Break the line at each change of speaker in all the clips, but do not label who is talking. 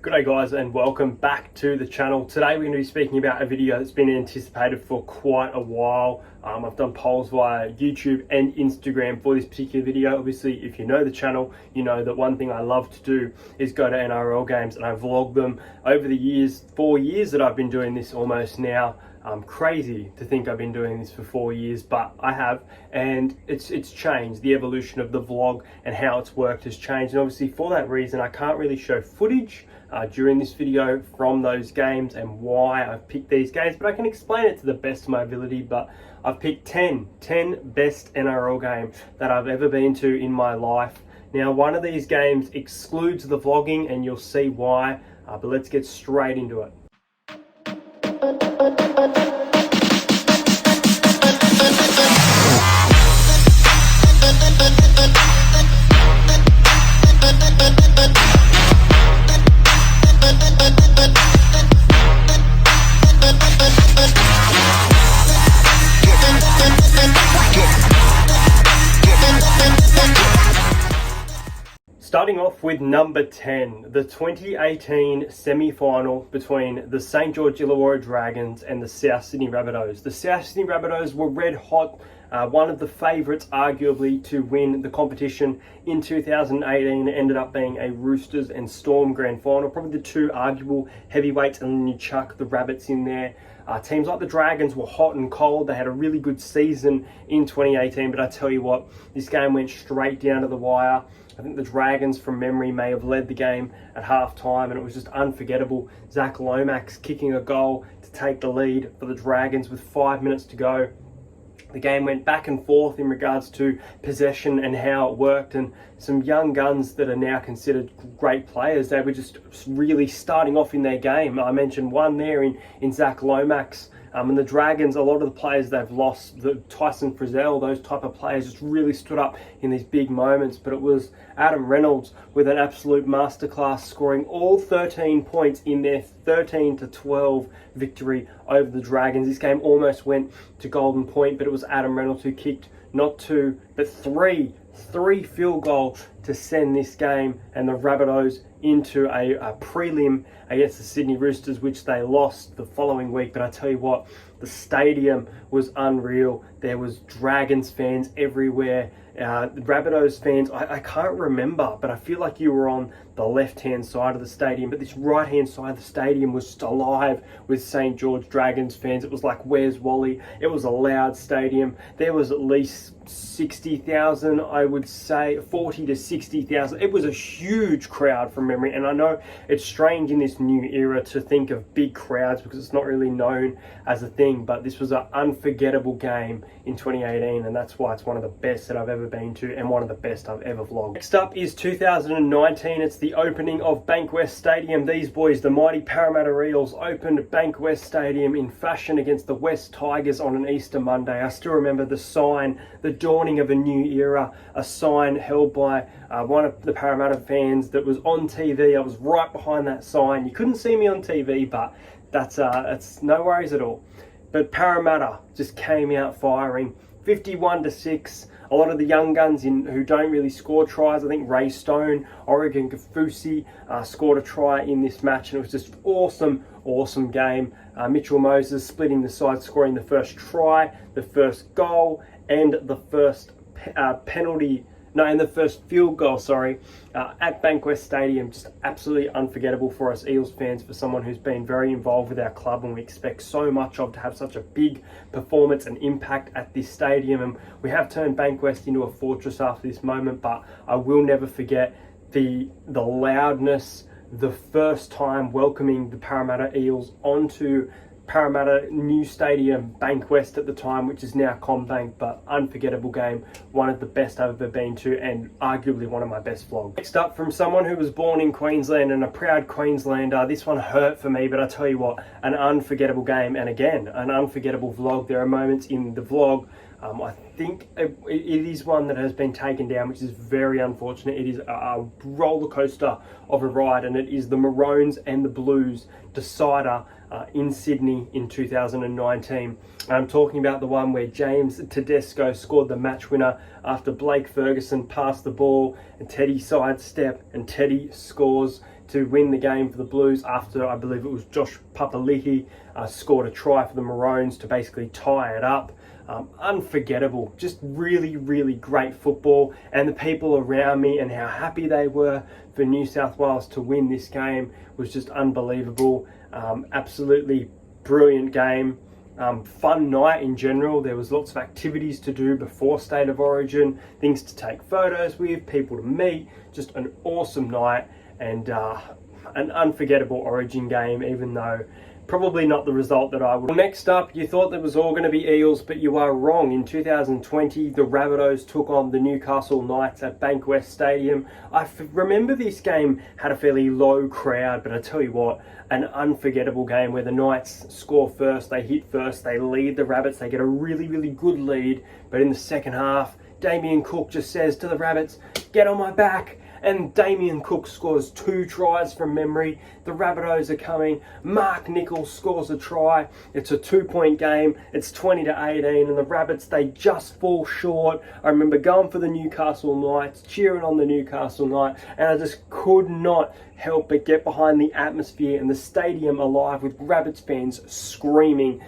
G'day guys, and welcome back to the channel. Today we're going to be speaking about a video that's been anticipated for quite a while. I've done polls via YouTube and Instagram for this particular video. Obviously, if you know the channel, you know that one thing I love to do is go to NRL games, and I vlog them over the years, 4 years that I've been doing this almost now. Crazy to think I've been doing this for 4 years, but I have, and it's changed. The evolution of the vlog and how it's worked has changed, and obviously for that reason I can't really show footage during this video from those games and why I've picked these games, but I can explain it to the best of my ability. But I've picked 10 best NRL games that I've ever been to in my life. Now, one of these games excludes the vlogging, and you'll see why, but let's get straight into it. Starting off with number 10, the 2018 semi-final between the St. George Illawarra Dragons and the South Sydney Rabbitohs. The South Sydney Rabbitohs were red hot, one of the favourites arguably to win the competition in 2018. It ended up being a Roosters and Storm grand final, probably the two arguable heavyweights, and then you chuck the Rabbits in there. Teams like the Dragons were hot and cold. They had a really good season in 2018, but I tell you what, this game went straight down to the wire. I think the Dragons, from memory, may have led the game at half-time, and it was just unforgettable. Zach Lomax kicking a goal to take the lead for the Dragons with 5 minutes to go. The game went back and forth in regards to possession and how it worked, and some young guns that are now considered great players, they were just really starting off in their game. I mentioned one there in Zach Lomax. And the Dragons, a lot of the players they've lost, the Tyson Frizzell, those type of players just really stood up in these big moments. But it was Adam Reynolds with an absolute masterclass, scoring all 13 points in their 13-12 victory over the Dragons. This game almost went to golden point, but it was Adam Reynolds who kicked not two, but three field goals to send this game and the Rabbitohs into a prelim against the Sydney Roosters, which they lost the following week. But I tell you what, the stadium was unreal. There was Dragons fans everywhere. The Rabbitohs fans, I can't remember, but I feel like you were on the left-hand side of the stadium, but this right-hand side of the stadium was just alive with St. George Dragons fans. It was like, where's Wally? It was a loud stadium. There was at least 60,000, I would say, 40 to 60,000. It was a huge crowd from memory, and I know it's strange in this new era to think of big crowds because it's not really known as a thing, but this was an unforgettable game in 2018, and that's why it's one of the best that I've ever been to and one of the best I've ever vlogged. Next up is 2019. It's the opening of Bankwest Stadium. These boys, the mighty Parramatta Eels, opened Bankwest Stadium in fashion against the West Tigers on an Easter Monday. I still remember the sign, the dawning of a new era, a sign held by one of the Parramatta fans that was on TV. I was right behind that sign. You couldn't see me on TV, but that's no worries at all. But Parramatta just came out firing, 51-6. A lot of the young guns who don't really score tries, I think Ray Stone, Oregon Kafusi scored a try in this match, and it was just awesome game. Mitchell Moses splitting the side, scoring the first try, the first goal, and the first the first field goal, at Bankwest Stadium. Just absolutely unforgettable for us Eels fans, for someone who's been very involved with our club and we expect so much of, to have such a big performance and impact at this stadium. And we have turned Bankwest into a fortress after this moment, but I will never forget the loudness, the first time welcoming the Parramatta Eels onto Parramatta new stadium, Bankwest at the time, which is now CommBank. But unforgettable game, one of the best I've ever been to, and arguably one of my best vlogs. Next up, from someone who was born in Queensland and a proud Queenslander, this one hurt for me, but I tell you what, an unforgettable game, and again, an unforgettable vlog. There are moments in the vlog, I think it is one that has been taken down, which is very unfortunate. It is a roller coaster of a ride, and it is the Maroons and the Blues decider in Sydney in 2019. I'm talking about the one where James Tedesco scored the match winner after Blake Ferguson passed the ball and Teddy sidestep, and Teddy scores to win the game for the Blues after, I believe it was Josh Papali'i scored a try for the Maroons to basically tie it up. Unforgettable, just really, really great football, and the people around me and how happy they were for New South Wales to win this game was just unbelievable. Absolutely brilliant game. Fun night in general. There was lots of activities to do before State of Origin, things to take photos with, people to meet. Just an awesome night, and an unforgettable Origin game, even though probably not the result that I would. Well, next up, you thought that was all going to be Eels, but you are wrong. In 2020, the Rabbitohs took on the Newcastle Knights at Bankwest Stadium. I remember this game had a fairly low crowd, but I tell you what, an unforgettable game where the Knights score first, they hit first, they lead the Rabbits, they get a really, really good lead, but in the second half, Damien Cook just says to the Rabbits, "Get on my back." And Damien Cook scores 2 tries from memory. The Rabbitohs are coming. Mark Nichols scores a try. It's a 2-point game. It's 20-18, and the Rabbits, they just fall short. I remember going for the Newcastle Knights, cheering on the Newcastle Knights, and I just could not help but get behind the atmosphere and the stadium alive with Rabbits fans screaming.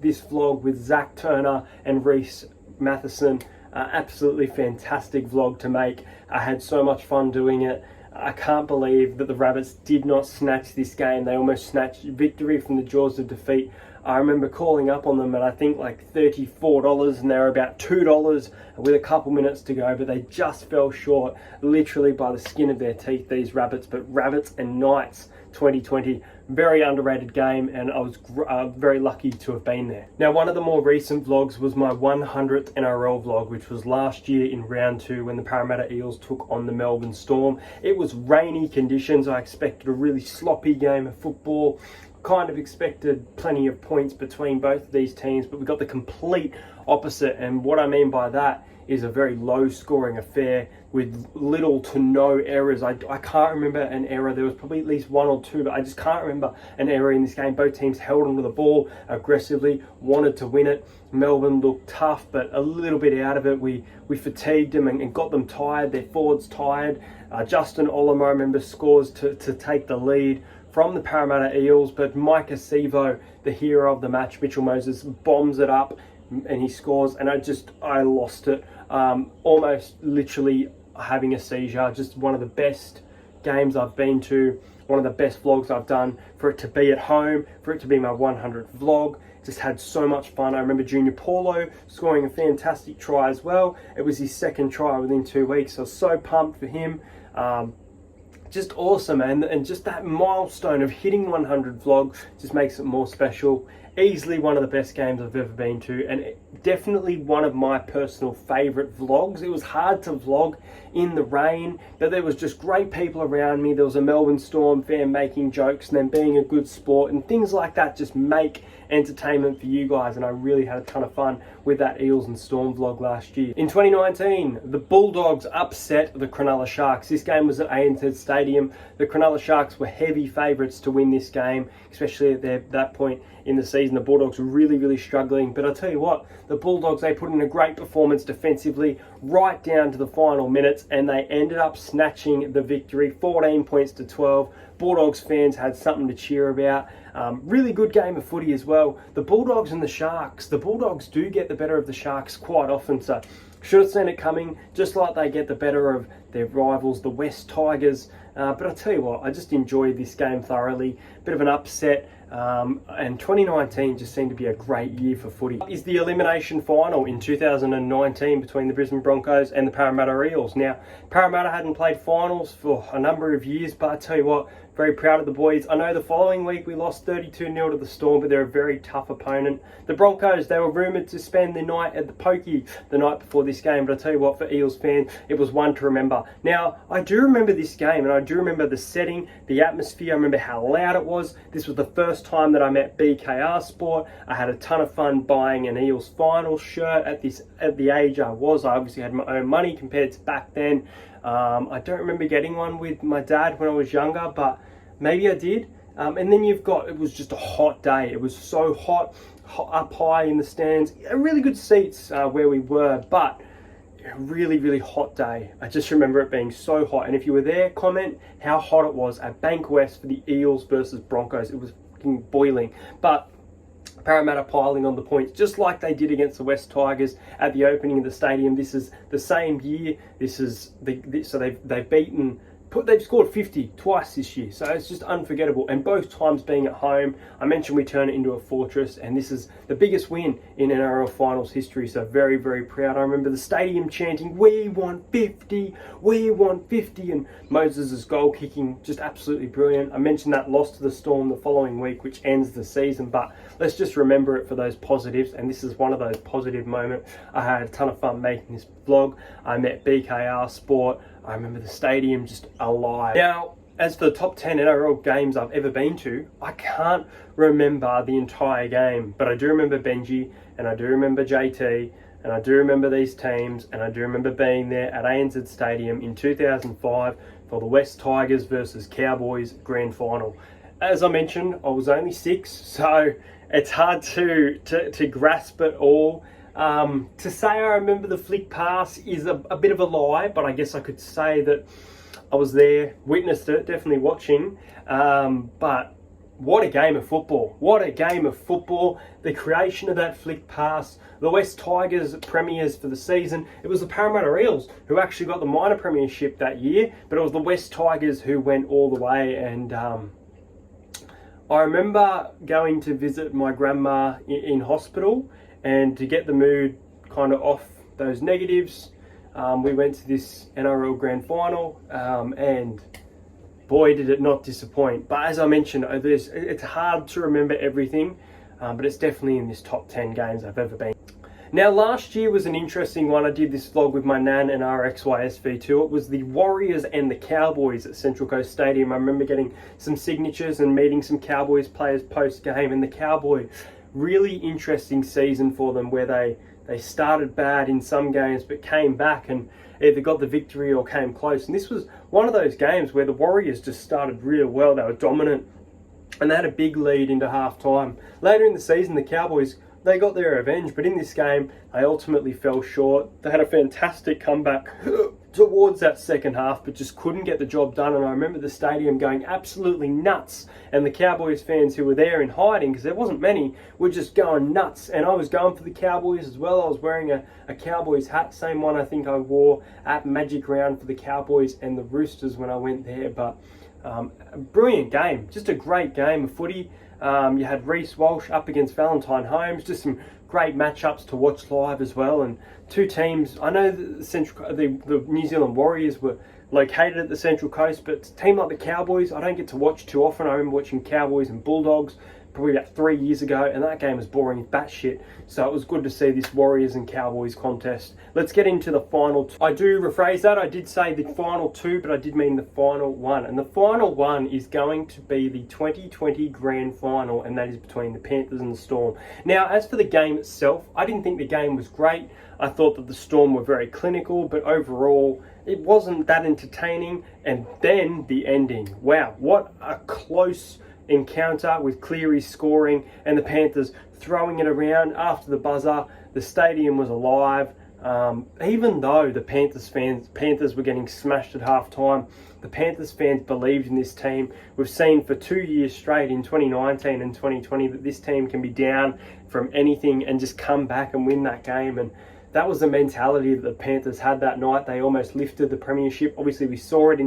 This vlog with Zach Turner and Reese Matheson. Absolutely fantastic vlog to make. I had so much fun doing it. I can't believe that the Rabbits did not snatch this game. They almost snatched victory from the jaws of defeat. I remember calling up on them at I think like $34, and they were about $2 with a couple minutes to go, but they just fell short, literally by the skin of their teeth, these Rabbits. But Rabbits and Knights 2020, very underrated game, and I was very lucky to have been there. Now, one of the more recent vlogs was my 100th NRL vlog, which was last year in round 2 when the Parramatta Eels took on the Melbourne Storm. It was rainy conditions. I expected a really sloppy game of football. Kind of expected plenty of points between both of these teams, but we got the complete opposite. And what I mean by that is a very low scoring affair with little to no errors. I can't remember an error. There was probably at least 1 or 2, but I just can't remember an error in this game. Both teams held onto the ball aggressively, wanted to win it. Melbourne looked tough, but a little bit out of it. We fatigued them and got them tired. Their forwards tired. Justin Olamo, I remember, scores to take the lead from the Parramatta Eels, but Mike Acevo, the hero of the match, Mitchell Moses, bombs it up and he scores, and I lost it. Almost literally having a seizure. Just one of the best games I've been to, one of the best vlogs I've done. For it to be at home, for it to be my 100th vlog, just had so much fun. I remember Junior Paulo scoring a fantastic try as well. It was his 2nd try within 2 weeks. I was so pumped for him. Just awesome, and just that milestone of hitting 100 vlogs just makes it more special. Easily one of the best games I've ever been to, and definitely one of my personal favourite vlogs. It was hard to vlog in the rain, but there was just great people around me. There was a Melbourne Storm fan making jokes and then being a good sport, and things like that just make entertainment for you guys, and I really had a ton of fun with that Eels and Storm vlog last year. In 2019, the Bulldogs upset the Cronulla Sharks. This game was at ANZ Stadium. The Cronulla Sharks were heavy favourites to win this game, especially at that point in the season. The Bulldogs were really, really struggling, but I'll tell you what, the Bulldogs, they put in a great performance defensively right down to the final minutes, and they ended up snatching the victory, 14 points to 12. Bulldogs fans had something to cheer about. Really good game of footy as well. The Bulldogs and the Sharks. The Bulldogs do get the better of the Sharks quite often, so should have seen it coming, just like they get the better of their rivals, the West Tigers. But I'll tell you what, I just enjoyed this game thoroughly. Bit of an upset. And 2019 just seemed to be a great year for footy. Is the elimination final in 2019 between the Brisbane Broncos and the Parramatta Eels. Now, Parramatta hadn't played finals for a number of years, but I tell you what, very proud of the boys. I know the following week we lost 32-0 to the Storm, but they're a very tough opponent. The Broncos, they were rumoured to spend the night at the Pokey the night before this game, but I tell you what, for Eels fans, it was one to remember. Now, I do remember this game, and I do remember the setting, the atmosphere. I remember how loud it was. This was the first time that I met BKR Sport. I had a ton of fun buying an Eels final shirt at the age I was. I obviously had my own money compared to back then. I don't remember getting one with my dad when I was younger, but maybe I did. And then it was just a hot day. It was so hot up high in the stands. Really good seats where we were, but a really, really hot day. I just remember it being so hot. And if you were there, comment how hot it was at Bankwest for the Eels versus Broncos. It was fucking boiling. But Parramatta piling on the points, just like they did against the West Tigers at the opening of the stadium. This is the same year. So they've beaten. They've scored 50 twice this year, so it's just unforgettable. And both times being at home, I mentioned we turn it into a fortress, and this is the biggest win in NRL finals history, so very, very proud. I remember the stadium chanting, "We want 50, we want 50," and Moses' goal kicking, just absolutely brilliant. I mentioned that loss to the Storm the following week, which ends the season, but let's just remember it for those positives, and this is one of those positive moments. I had a ton of fun making this vlog. I met BKR Sport. I remember the stadium just alive. Now, as for the top 10 NRL games I've ever been to, I can't remember the entire game, but I do remember Benji, and I do remember JT, and I do remember these teams, and I do remember being there at ANZ Stadium in 2005 for the West Tigers versus Cowboys grand final. As I mentioned, I was only 6, so it's hard to grasp it all. To say I remember the flick pass is a bit of a lie, but I guess I could say that I was there, witnessed it, definitely watching. But what a game of football. What a game of football. The creation of that flick pass. The West Tigers premiers for the season. It was the Parramatta Eels who actually got the minor premiership that year, but it was the West Tigers who went all the way. And I remember going to visit my grandma in hospital, and to get the mood kind of off those negatives, we went to this NRL Grand Final, and boy did it not disappoint. But as I mentioned, it's hard to remember everything, but it's definitely in this top 10 games I've ever been. Now, last year was an interesting one. I did this vlog with my nan and RXYSV2. It was the Warriors and the Cowboys at Central Coast Stadium. I remember getting some signatures and meeting some Cowboys players post-game, and the Cowboys, really interesting season for them, where they started bad in some games but came back and either got the victory or came close. And this was one of those games where the Warriors just started real well. They were dominant and they had a big lead into half-time. Later in the season, the Cowboys, they got their revenge, but in this game, they ultimately fell short. They had a fantastic comeback towards that second half, but just couldn't get the job done. And I remember the stadium going absolutely nuts, and the Cowboys fans who were there in hiding, because there wasn't many, were just going nuts. And I was going for the Cowboys as well. I was wearing a Cowboys hat, same one I think I wore at Magic Round for the Cowboys and the Roosters when I went there. But a brilliant game, just a great game of footy. You had Reece Walsh up against Valentine Holmes, just some great matchups to watch live as well. And two teams, I know the New Zealand Warriors were located at the Central Coast, but a team like the Cowboys, I don't get to watch too often. I remember watching Cowboys and Bulldogs probably about 3 years ago, and that game was boring as batshit. So it was good to see this Warriors and Cowboys contest. Let's get into the final two. I do rephrase that. I did say the final two, but I did mean the final one. And the final one is going to be the 2020 Grand Final, and that is between the Panthers and the Storm. Now, as for the game itself, I didn't think the game was great. I thought that the Storm were very clinical, but overall, it wasn't that entertaining. And then the ending. Wow, what a close encounter with Cleary scoring and the Panthers throwing it around after the buzzer. The stadium was alive. Even though the Panthers were getting smashed at halftime, the Panthers fans believed in this team. We've seen for 2 years straight in 2019 and 2020 that this team can be down from anything and just come back and win that game. And that was the mentality that the Panthers had that night. They almost lifted the premiership. Obviously, we saw it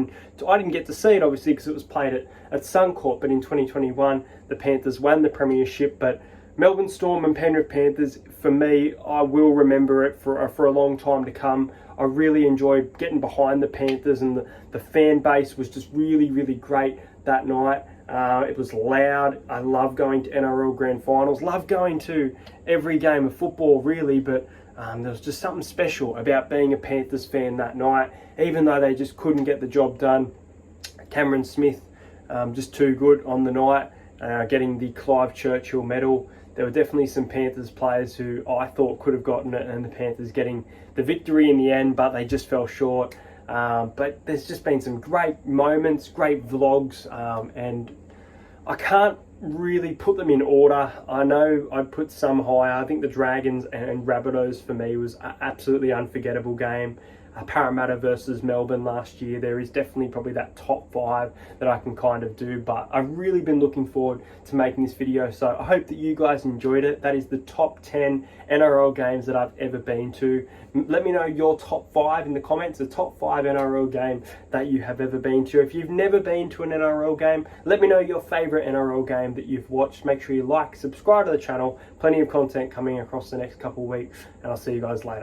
I didn't get to see it, obviously, because it was played at Suncorp. But in 2021, the Panthers won the premiership. But Melbourne Storm and Penrith Panthers, for me, I will remember it for a long time to come. I really enjoyed getting behind the Panthers, and the fan base was just really, really great that night. It was loud. I love going to NRL Grand Finals. Love going to every game of football, really, but there was just something special about being a Panthers fan that night, even though they just couldn't get the job done. Cameron Smith, just too good on the night, getting the Clive Churchill medal. There were definitely some Panthers players who I thought could have gotten it, and the Panthers getting the victory in the end, but they just fell short. But there's just been some great moments, great vlogs, and I can't really put them in order. I know I'd put some higher. I think the Dragons and Rabbitohs for me was an absolutely unforgettable game. Parramatta versus Melbourne last year, there is definitely probably that top 5 that I can kind of do, but I've really been looking forward to making this video, so I hope that you guys enjoyed it. That is the top 10 NRL games that I've ever been to. Let me know your top 5 in the comments, the top 5 NRL game that you have ever been to. If you've never been to an NRL game, let me know your favourite NRL game that you've watched. Make sure you like, subscribe to the channel, plenty of content coming across the next couple of weeks, and I'll see you guys later.